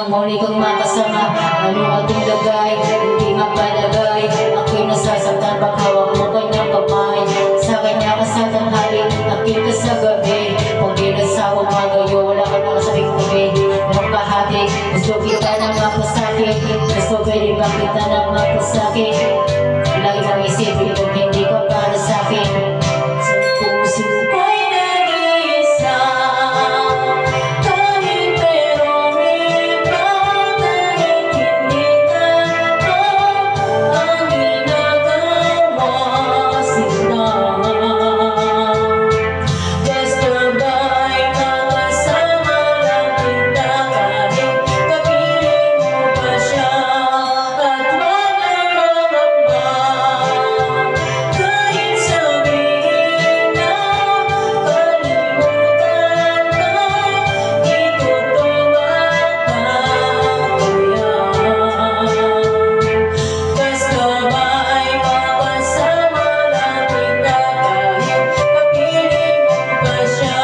nang muli kang makasama. Ano ating lagay, hindi mapalagay. Ako'y nasasaktan pag hawak mo kanyang kamay. Sa kanya ka sa tanghali, nakil ka sa gabi. Kung di nagsawa magayo, wala ka nakasabing tabi. Anong kahati, gusto kita na mapasakit. Gusto pwede ba kita na mapasakit? Lagi mong isipin kung hindi ka para sa'kin. Sa puso ko'y nag-iisa, kahit merong iba, kahit hindi ka ang ginagawa sila. Basta ba'y makasama lang kita, kahit kapiling mo pa siya, at walang mangamba. Kahit sabihin na kalimutan ka, itutuwag ka kaya. Basta ba'y makasama lang kita, kahit kapiling mo pa siya.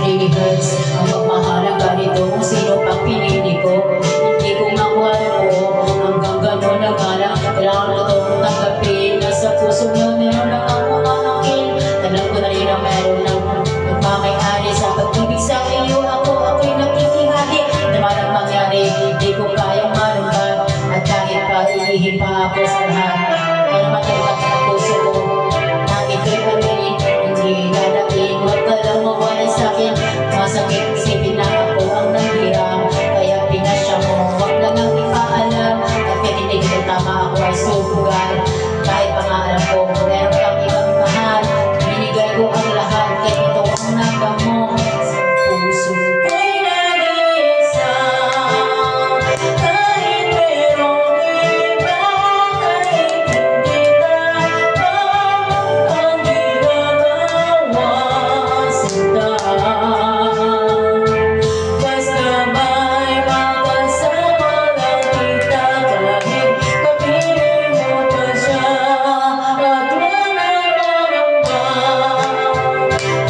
Really hurts ang pagmahalang ganito kung sino pang pinili ko. Hindi ko makuha mo hanggang gano'n na nga lang. Kailangan ko itong tanggapin. Nasa puso niyo meron lang ako mamakin. Alam ko na rin na meron lang magmamayari sa pag-ibig sa iyo. Ako'y nakikihali. Naman ang mangyari, hindi ko kayang malungkot. At kahit pa ilihin pa ako sa lahat, kaya matagat ang puso ko na ito'y pamilin. Hindi dadating, huwag ka lang mawala sa'kin. Masakit isipin na ako ang nanghiram, kaya pinasya mo, huwag lang ang ipaalam. At pinitig ko tama, ako ay subugan. Kahit pangalan ko, meron kang ibang mahal. Binigay ko ang lahat, kaya ito ang naba mo. Sa puso ko'y nag-iisa, kahit merong iba, kahit hindi ka ang ginagawa sila. Basta ba'y makasama lang kita, kahit kapiling mo pa siya, at walang mangamba.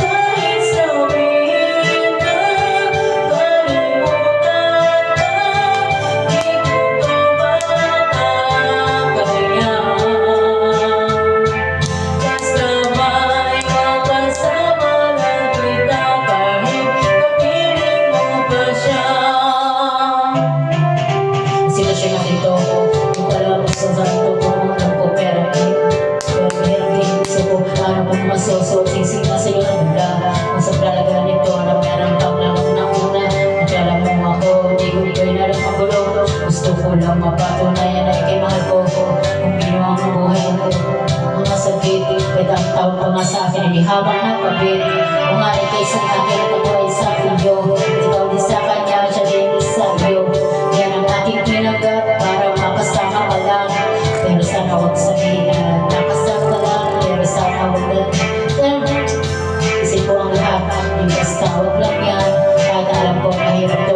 Kahit sabihin na kalimutan ka, itutuwag ka kaya. Basta ba'y makasama lang kita, kahit kapiling mo pa siya. Silasyon na dito, yung kalabas sa zanto ko, alam ko pero pero hirap din gusto ko. Ano pang masosot, singsing na sa'yo ng bula. Ang sabralaga nito na meron kang lamang na una. Nakala mo ako, di ko ito'y nalang magulo. Gusto ko lang mapatunayan ay kay mahal ko. Kung pino ang buhay ko, mga sakit, kahit ang tawag pa nga sa akin, hindi habang nagpapit. Kung nga ikay sa akin, ako ay sa iyo. Ikaw din sa kanya, siya din sa iyo. Yan ang aking pinagap para makasama ka lang. Pero sana huwag sabihin na nakasama ka lang. Pero sana huwag na isip ko ang lahat. Yung basta huwag lang yan. Kahit alam ko mahirap to.